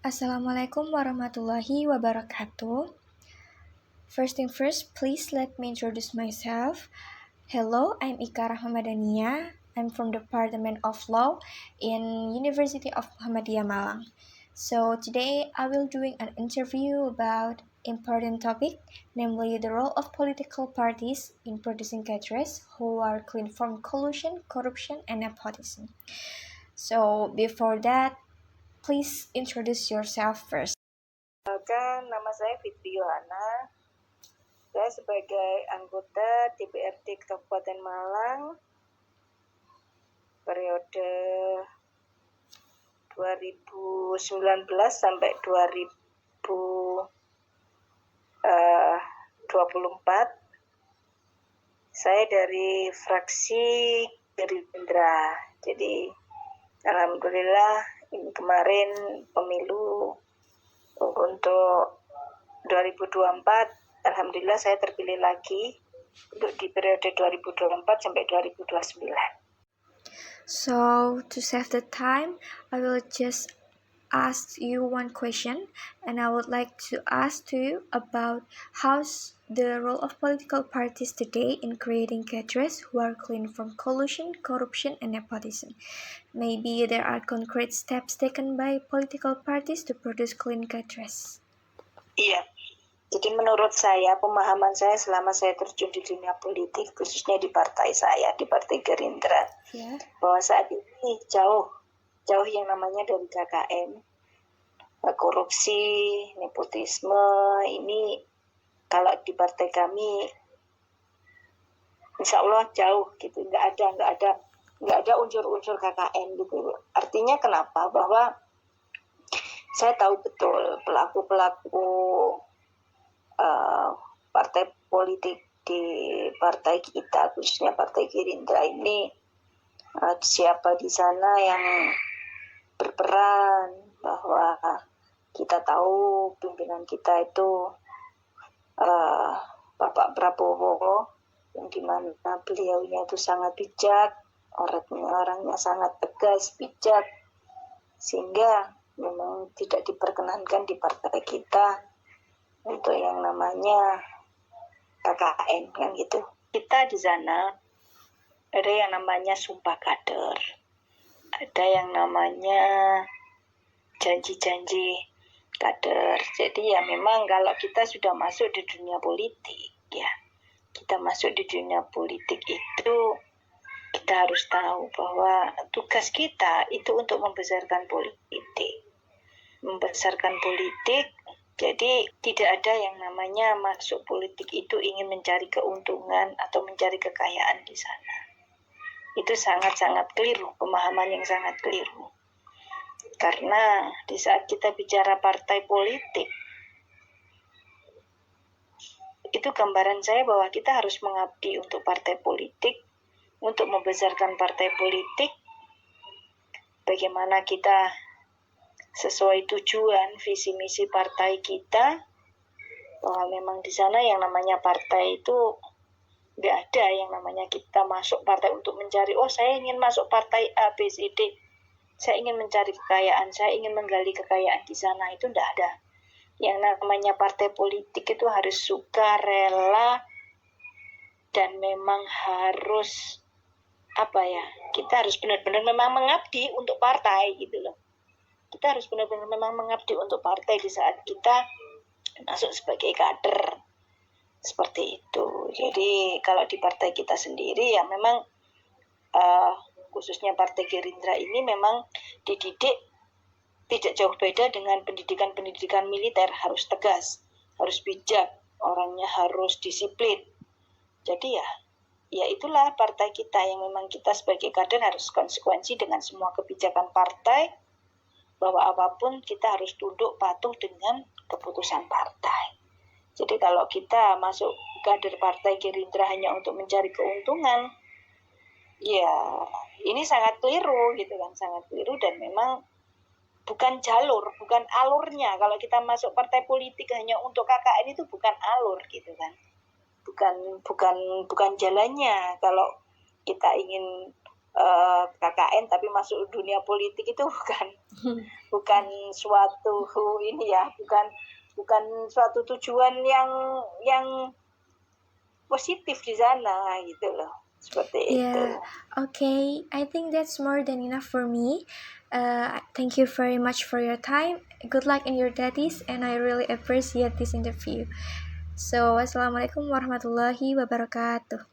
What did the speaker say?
Assalamualaikum warahmatullahi wabarakatuh. First thing first, please let me introduce myself. Hello, I'm Ika Rahmadania. I'm from the Department of Law in University of Muhammadiyah Malang. So today I will doing an interview about important topic, namely the role of political parties in producing cadres who are clean from collusion, corruption, and nepotism. So before that, please introduce yourself first. Nama saya Fitri Yohana. Saya sebagai anggota DPRD Kabupaten Malang periode 2019 sampai 2024. Saya dari fraksi Gerindra. Jadi alhamdulillah ini kemarin pemilu untuk 2024, alhamdulillah saya terpilih lagi untuk di periode 2024 sampai 2029. So, to save the time, I will just ask you one question, and I would like to ask to you about how's the role of political parties today in creating cadres who are clean from collusion, corruption, and nepotism. Maybe there are concrete steps taken by political parties to produce clean cadres. Iya, jadi menurut saya, pemahaman saya selama saya terjun di dunia politik, khususnya di partai saya, di Partai Gerindra, bahwa saat ini jauh yang namanya dari KKN, korupsi, nepotisme, ini kalau di partai kami, insya Allah jauh gitu, nggak ada unsur-unsur KKN gitu. Artinya kenapa? Bahwa saya tahu betul pelaku-pelaku partai politik di partai kita, khususnya Partai Gerindra ini, siapa di sana yang berperan, bahwa kita tahu pimpinan kita itu Bapak Prabowo, yang dimana beliaunya itu sangat bijak, orangnya sangat tegas, bijak, sehingga memang tidak diperkenankan di partai kita untuk yang namanya KKN kan gitu. Kita di sana ada yang namanya sumpah kader, ada yang namanya janji-janji kader. Jadi ya memang kalau kita sudah masuk di dunia politik, ya kita masuk di dunia politik itu kita harus tahu bahwa tugas kita itu untuk membesarkan politik. Jadi tidak ada yang namanya masuk politik itu ingin mencari keuntungan atau mencari kekayaan di sana. Itu sangat-sangat keliru, pemahaman yang sangat keliru. Karena di saat kita bicara partai politik, itu gambaran saya bahwa kita harus mengabdi untuk partai politik, untuk membesarkan partai politik, bagaimana kita sesuai tujuan visi misi partai kita, bahwa memang di sana yang namanya partai itu nggak ada yang namanya kita masuk partai untuk mencari, saya ingin masuk partai A, B, C, D, saya ingin mencari kekayaan, saya ingin menggali kekayaan di sana, itu nggak ada. Yang namanya partai politik itu harus suka, rela, dan memang harus kita harus benar-benar memang mengabdi untuk partai gitu loh. Kita harus benar-benar memang mengabdi untuk partai di saat kita masuk sebagai kader seperti itu. Jadi kalau di partai kita sendiri ya memang khususnya Partai Gerindra ini memang dididik tidak jauh beda dengan pendidikan militer, harus tegas, harus bijak, orangnya harus disiplin. Jadi ya itulah partai kita yang memang kita sebagai kader harus konsekuensi dengan semua kebijakan partai, bahwa apapun kita harus tunduk patuh dengan keputusan partai. Jadi kalau kita masuk kader Partai Gerindra hanya untuk mencari keuntungan, ya ini sangat keliru gitu kan, sangat keliru, dan memang bukan jalur, bukan alurnya. Kalau kita masuk partai politik hanya untuk KKN itu bukan alur gitu kan. Bukan jalannya. Kalau kita ingin KKN tapi masuk dunia politik itu bukan suatu ini ya, bukan suatu tujuan yang positif di sana gitu loh, seperti itu. Yeah, okay. I think that's more than enough for me. Thank you very much for your time. Good luck in your studies, and I really appreciate this interview. So, wassalamualaikum warahmatullahi wabarakatuh.